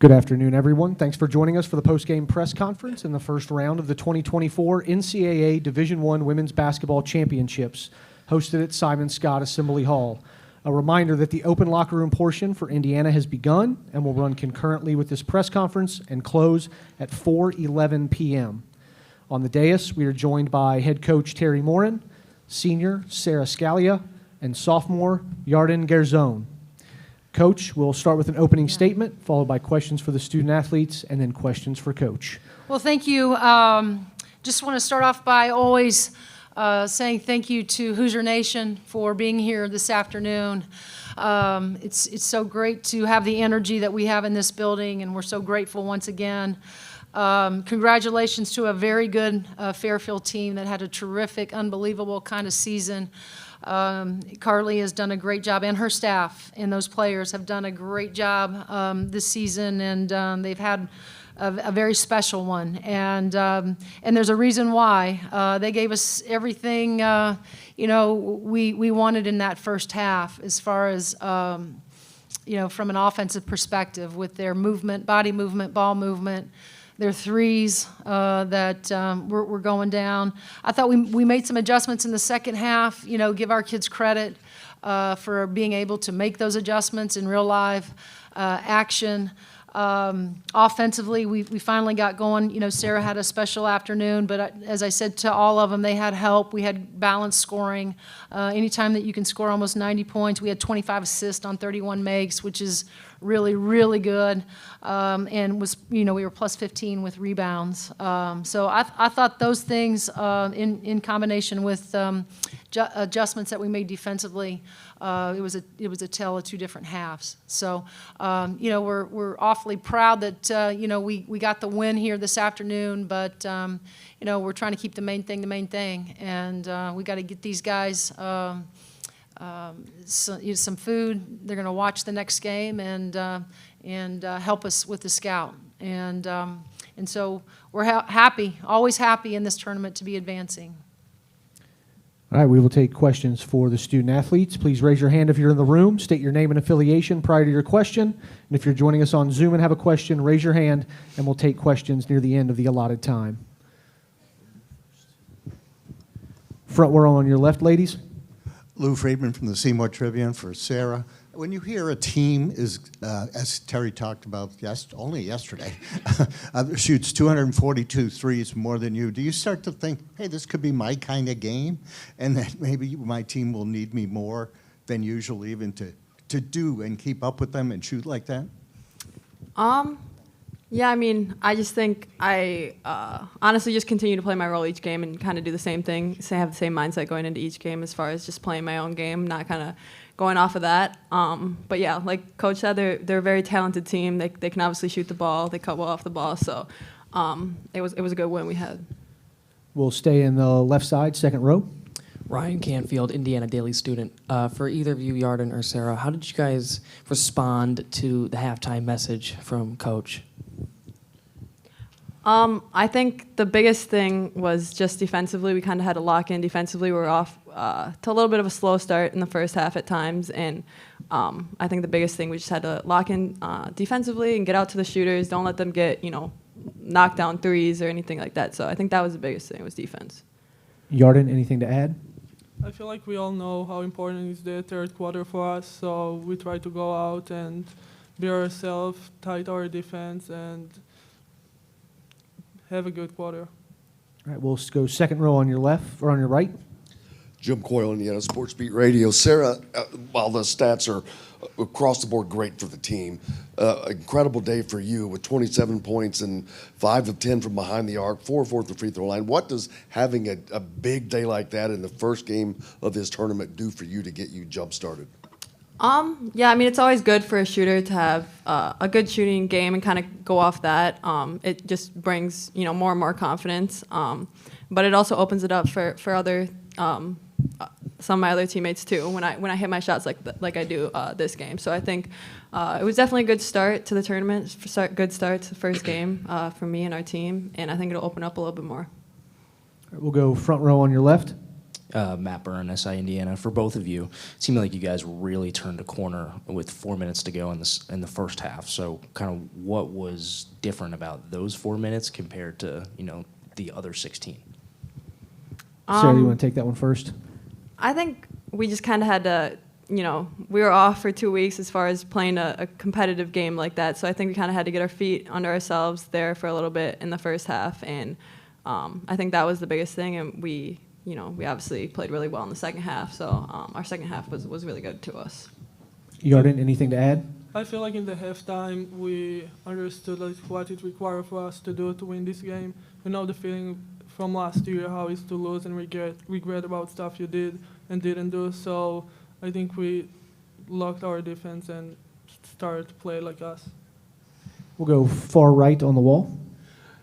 Good afternoon, everyone. Thanks for joining us for the post-game press conference in the first round of the 2024 NCAA Division I Women's Basketball Championships, hosted at Simon Scott Assembly Hall. A reminder that the open locker room portion for Indiana has begun and will run concurrently with this press conference and close at 4:11 p.m. On the dais, we are joined by head coach Terry Moren, senior Sarah Scalia, and sophomore Yarden Garzon. Coach, we'll start with an opening statement, followed by questions for the student athletes, and then questions for Coach. Well, thank you. Just want to start off by always saying thank you to Hoosier Nation for being here this afternoon. It's so great to have the energy that we have in this building, and we're so grateful once again. Congratulations to a very good Fairfield team that had a terrific, unbelievable kind of season. Carly has done a great job, and her staff and those players have done a great job this season, and they've had a very special one. And there's a reason why. They gave us everything we wanted in that first half, as far as from an offensive perspective, with their movement, body movement, ball movement. Their threes that were going down. I thought we made some adjustments in the second half, give our kids credit for being able to make those adjustments in real live action. Offensively, we finally got going. Sarah had a special afternoon, but as I said to all of them, they had help. We had balanced scoring. Anytime that you can score almost 90 points, we had 25 assists on 31 makes, which is really, really good. And we were plus 15 with rebounds. So I thought those things, in combination with adjustments that we made defensively, it was a tale of two different halves. So we're awfully proud that we got the win here this afternoon, but we're trying to keep the main thing, and we got to get these guys some food. They're going to watch the next game and help us with the scout, and so we're happy, always happy in this tournament to be advancing. All right, we will take questions for the student athletes. Please raise your hand if you're in the room. State your name and affiliation prior to your question. And if you're joining us on Zoom and have a question, raise your hand, and we'll take questions near the end of the allotted time. Front row on your left, ladies. Lou Friedman from the Seymour Tribune for Sarah. When you hear a team is, as Terry talked about only yesterday, shoots 242 threes more than you, do you start to think, hey, this could be my kind of game, and that maybe my team will need me more than usual even to do and keep up with them and shoot like that? Yeah, I just think I honestly just continue to play my role each game and kind of do the same thing, have the same mindset going into each game as far as just playing my own game, not kind of going off of that. But yeah, like Coach said, they're a very talented team. They can obviously shoot the ball. They cut well off the ball. So it was a good win we had. We'll stay in the left side, second row. Ryan Canfield, Indiana Daily Student. For either of you, Yarden or Sarah, how did you guys respond to the halftime message from Coach? I think the biggest thing was just defensively. We kind of had to lock in defensively. We were off to a little bit of a slow start in the first half at times, and I think the biggest thing, we just had to lock in defensively and get out to the shooters. Don't let them get knocked down threes or anything like that. So I think that was the biggest thing, was defense. Yarden, anything to add? I feel like we all know how important is the third quarter for us, so we try to go out and be ourselves, tight our defense, and have a good quarter. All right, we'll go second row on your left or on your right. Jim Coyle, Indiana Sports Beat Radio. Sarah, while the stats are across the board great for the team, incredible day for you with 27 points and 5 of 10 from behind the arc, 4 of 4 at the free throw line. What does having a big day like that in the first game of this tournament do for you to get you jump-started? Yeah, it's always good for a shooter to have a good shooting game and kind of go off that. It just brings, more and more confidence. But it also opens it up for other some of my other teammates too when I hit my shots like I do this game. So I think it was definitely a good start to the tournament, good start to the first game for me and our team, and I think it'll open up a little bit more. All right, we'll go front row on your left. Matt Byrne, SI Indiana. For both of you, it seemed like you guys really turned a corner with 4 minutes to go in the first half. So, kind of what was different about those 4 minutes compared to the other 16? Sarah, you want to take that one first? I think we just kind of had to, we were off for 2 weeks as far as playing a competitive game like that. So I think we kind of had to get our feet under ourselves there for a little bit in the first half. And I think that was the biggest thing. And we obviously played really well in the second half. So our second half was really good to us. Yarden, anything to add? I feel like in the halftime we understood what it required for us to do to win this game. You know the feeling from last year, how it's to lose and regret about stuff you did and didn't do. So I think we locked our defense and started to play like us. We'll go far right on the wall.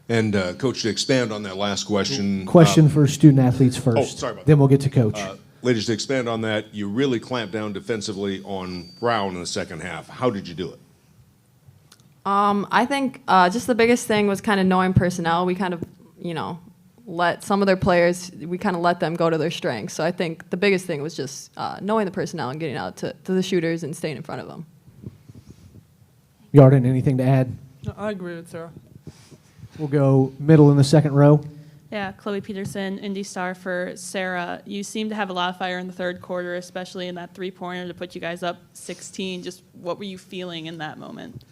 And Coach, to expand on that last question. Question for student athletes first. Oh, sorry about Then that. we'll get to Coach. Ladies, to expand on that, you really clamped down defensively on Brown in the second half. How did you do it? I think just the biggest thing was kind of knowing personnel. We kind of, let some of their players, we kind of let them go to their strengths. So I think the biggest thing was just knowing the personnel and getting out to the shooters and staying in front of them. Yarden, anything to add? No, I agree with Sarah. We'll go middle in the second row. Yeah, Chloe Peterson, Indy Star for Sarah. You seem to have a lot of fire in the third quarter, especially in that three-pointer to put you guys up 16. Just what were you feeling in that moment?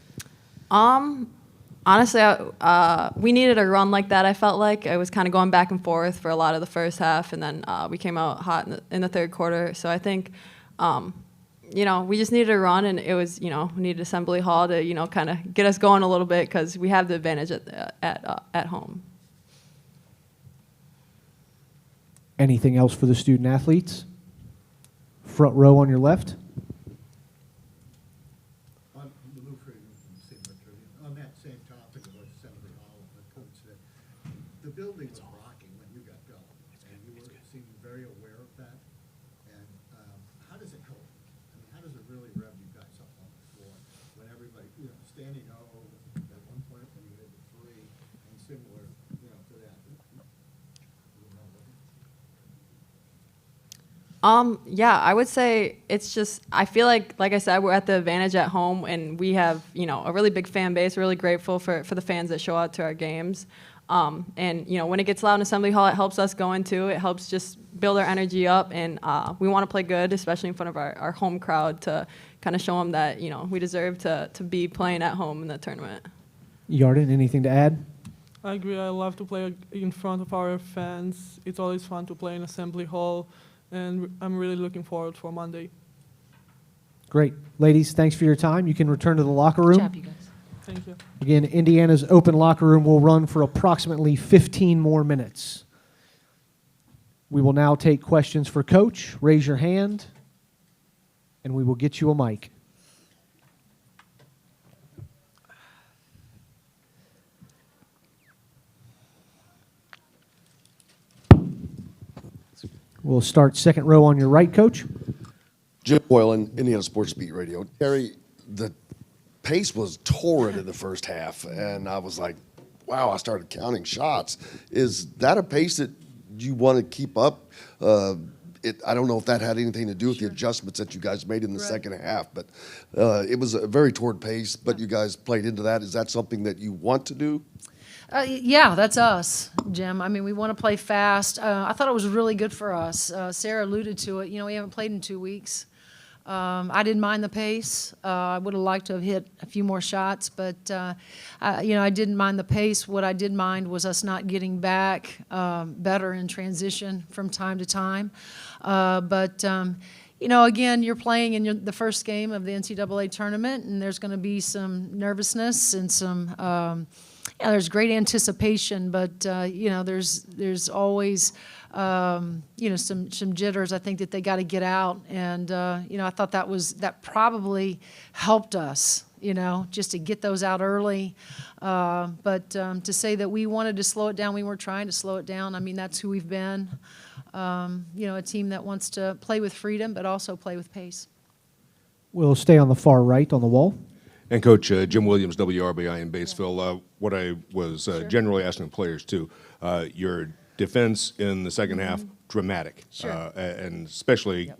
Honestly, we needed a run like that, I felt like. I was kind of going back and forth for a lot of the first half, and then we came out hot in the third quarter. So I think, we just needed a run, and it was, we needed Assembly Hall to, kind of get us going a little bit because we have the advantage at home. Anything else for the student athletes? Front row on your left. On that same topic about Assembly Hall, the coach said the building was rocking when you got going, and you seemed very aware of that. And how does it go? I mean, how does it really rev you guys up on the floor when everybody, standing O at one point when you hit the three, and similar, to that? Yeah, I would say it's just, I feel like I said, we're at the advantage at home, and we have, a really big fan base. We're really grateful for the fans that show out to our games. And, when it gets loud in Assembly Hall, it helps us go into. It helps just build our energy up, and we want to play good, especially in front of our home crowd, to kind of show them that, we deserve to be playing at home in the tournament. Yarden, anything to add? I agree. I love to play in front of our fans. It's always fun to play in Assembly Hall, and I'm really looking forward for Monday. Great. Ladies, thanks for your time. You can return to the locker room. Good job, you guys. Thank you. Again, Indiana's open locker room will run for approximately 15 more minutes. We will now take questions for Coach. Raise your hand, and we will get you a mic. We'll start second row on your right, Coach. Jim Boylan, Indiana Sports Beat Radio. Terry, the pace was torrid in the first half, and I was like, wow, I started counting shots. Is that a pace that you want to keep up? I don't know if that had anything to do with the adjustments that you guys made in the second half, but it was a very torrid pace, but you guys played into that. Is that something that you want to do? Yeah, that's us, Jim. I mean, we want to play fast. I thought it was really good for us. Sarah alluded to it. We haven't played in 2 weeks. I didn't mind the pace. I would have liked to have hit a few more shots, but I didn't mind the pace. What I did mind was us not getting back better in transition from time to time. Again, you're playing in the first game of the NCAA tournament, and there's going to be some nervousness and some. There's great anticipation, but there's always some jitters. I think that they got to get out, and I thought that probably helped us. Just to get those out early, but to say that we wanted to slow it down, we weren't trying to slow it down. I mean, that's who we've been. A team that wants to play with freedom, but also play with pace. We'll stay on the far right on the wall. And Coach, Jim Williams, WRBI in Batesville. What I was generally asking players too, your defense in the second half dramatic, Sure. and especially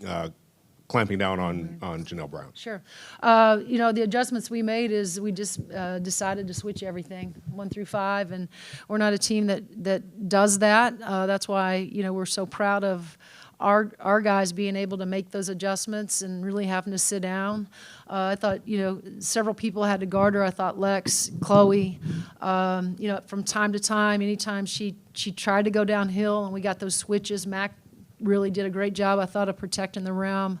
clamping down on Janelle Brown. Sure. The adjustments we made is we just decided to switch everything 1 through 5, and we're not a team that does that. That's why we're so proud of our guys being able to make those adjustments and really having to sit down. I thought several people had to guard her. I thought Lex, Chloe, from time to time, anytime she tried to go downhill and we got those switches, Mac really did a great job, I thought, of protecting the rim.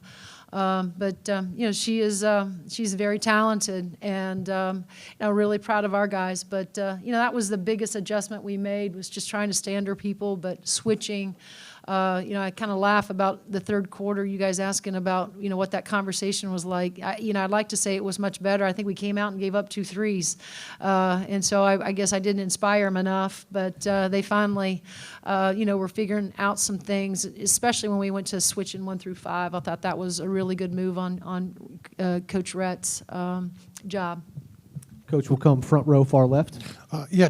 She's very talented, and really proud of our guys. But that was the biggest adjustment we made, was just trying to stay under people, but switching. I kind of laugh about the third quarter. You guys asking about what that conversation was like. I'd like to say it was much better. I think we came out and gave up 2 threes, and so I guess I didn't inspire them enough. But they finally, were figuring out some things, especially when we went to switching 1 through 5. I thought that was a really good move on Coach Rhett's job. Coach will come front row, far left.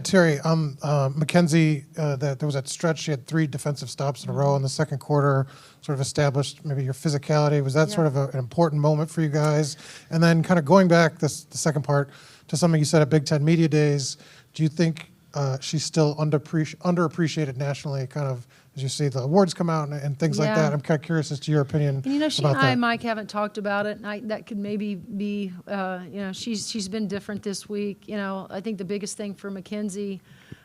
Terry, Mackenzie, there was that stretch. She had 3 defensive stops in a row in the second quarter, sort of established maybe your physicality. Was that sort of an important moment for you guys? And then kind of going back, the second part, to something you said at Big Ten Media Days, do you think she's still underappreciated nationally, kind of, as you see the awards come out and things like that? I'm kind of curious as to your opinion She about and I that. and Mike haven't talked about it, and that could maybe be, she's been different this week. I think the biggest thing for Mackenzie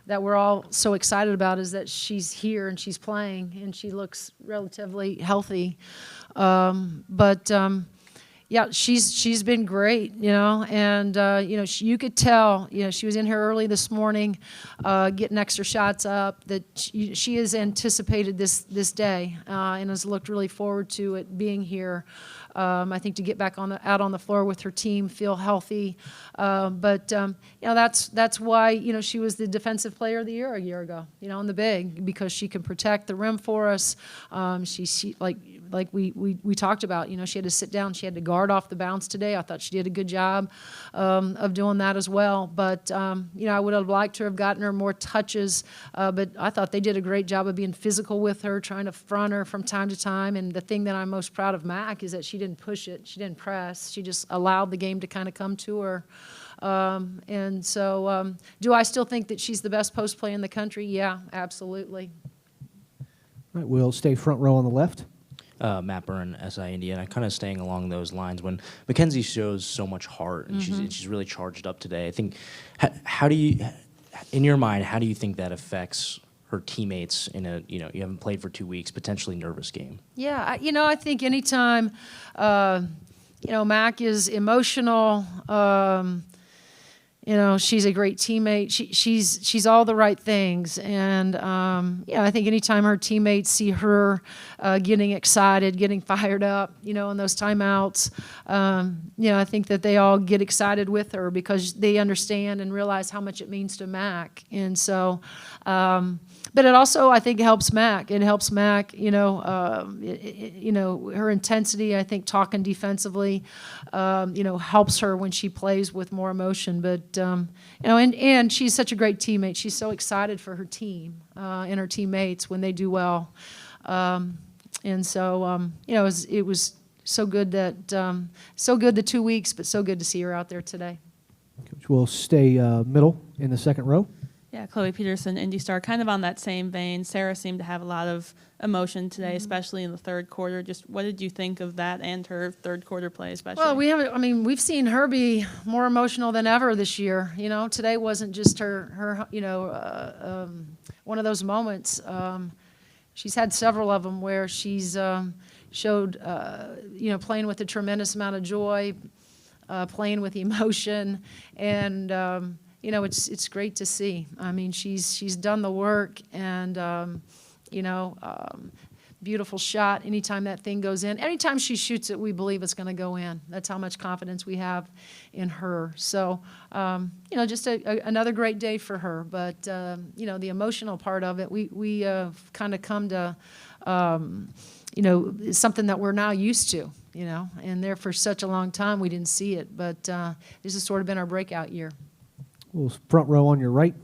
that we're all so excited about is that she's here and she's playing, and she looks relatively healthy. She's been great, and you could tell, she was in here early this morning, getting extra shots up, that she has anticipated this day, and has looked really forward to it being here. I think to get back out on the floor with her team, feel healthy, that's why she was the defensive player of the year a year ago, in the big, because she can protect the rim for us. She like we talked about, she had to sit down, she had to guard off the bounce today. I thought she did a good job of doing that as well. But I would have liked to have gotten her more touches, but I thought they did a great job of being physical with her, trying to front her from time to time. And the thing that I'm most proud of Mac is that she didn't push it, she didn't press, she just allowed the game to kind of come to her. Do I still think that she's the best post play in the country? Yeah, absolutely. All right, we'll stay front row on the left. Matt Byrne, SI Indiana, kind of staying along those lines. When Mackenzie shows so much heart and she's really charged up today, I think, how do you, in your mind, how do you think that affects her teammates in a, you haven't played for 2 weeks, potentially nervous game? Yeah, I think anytime, Mac is emotional, she's a great teammate. She's all the right things, and I think anytime her teammates see her getting excited, getting fired up, in those timeouts, I think that they all get excited with her because they understand and realize how much it means to Mac, and so. But it also, I think, helps Mac. It helps Mac, her intensity, I think, talking defensively, helps her when she plays with more emotion. But, and she's such a great teammate. She's so excited for her team and her teammates when they do well. It was so good the 2 weeks, but so good to see her out there today. Coach will stay middle in the second row. Yeah, Chloe Peterson, Indy Star, kind of on that same vein. Sarah seemed to have a lot of emotion today, especially in the third quarter. Just what did you think of that and her third quarter play especially? Well, we've seen her be more emotional than ever this year. Today wasn't just her one of those moments. She's had several of them where she's showed, playing with a tremendous amount of joy, playing with emotion, and it's great to see. I mean, she's done the work, and beautiful shot. Anytime that thing goes in, anytime she shoots it, we believe it's going to go in. That's how much confidence we have in her. So, just another great day for her. But the emotional part of it, we kind of come to, something that we're now used to. And there for such a long time we didn't see it. But this has sort of been our breakout year. Well, front row on your right.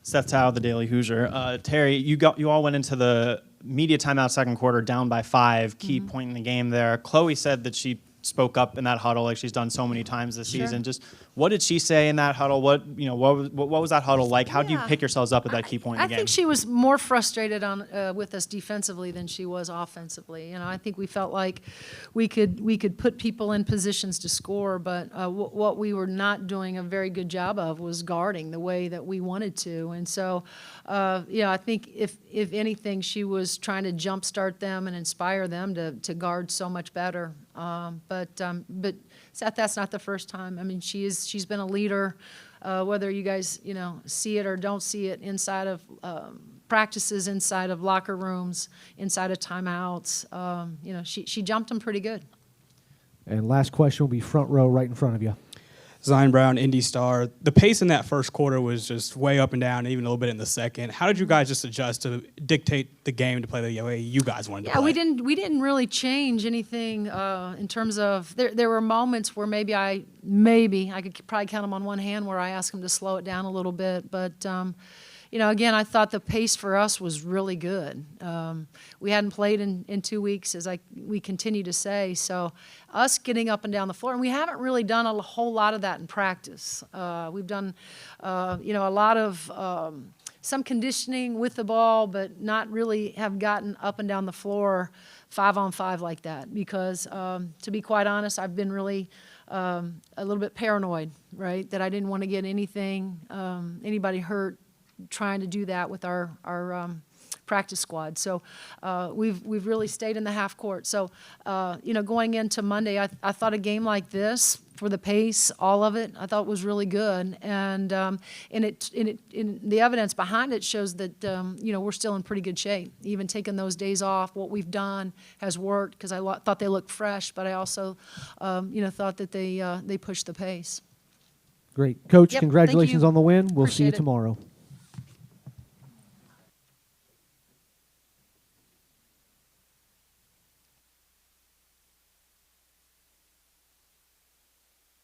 Seth Tao, the Daily Hoosier. Terry, you all went into the media timeout second quarter, down by 5, key point in the game there. Chloe said that she spoke up in that huddle like she's done so many times this season. Just what did she say in that huddle? What was that huddle like? How do you pick yourselves up at that key point in the game? I think she was more frustrated with us defensively than she was offensively. I think we felt like we could put people in positions to score, but what we were not doing a very good job of was guarding the way that we wanted to. And so, I think if anything, she was trying to jumpstart them and inspire them to guard so much better. But Seth, that's not the first time. I mean, she's been a leader, whether you guys, see it or don't see it inside of practices, inside of locker rooms, inside of timeouts. She jumped them pretty good. And last question will be front row right in front of you. Zion Brown, Indy Star. The pace in that first quarter was just way up and down, even a little bit in the second. How did you guys just adjust to dictate the game to play the way you guys wanted to play? Yeah, we didn't really change anything in terms of there were moments where maybe I could probably count them on one hand where I asked them to slow it down a little bit, but again, I thought the pace for us was really good. We hadn't played in 2 weeks, as we continue to say. So us getting up and down the floor, and we haven't really done a whole lot of that in practice. We've done, a lot of some conditioning with the ball, but not really have gotten up and down the floor 5-on-5 like that. Because to be quite honest, I've been really a little bit paranoid, right? That I didn't want to get anybody hurt trying to do that with our practice squad. So we've really stayed in the half court. So going into Monday, I thought a game like this, for the pace, all of it, I thought was really good. And the evidence behind it shows that we're still in pretty good shape. Even taking those days off, what we've done has worked because I thought they looked fresh, but I also thought that they pushed the pace. Great. Coach, Yep, congratulations thank you. on the win. We'll see you Appreciate it. tomorrow.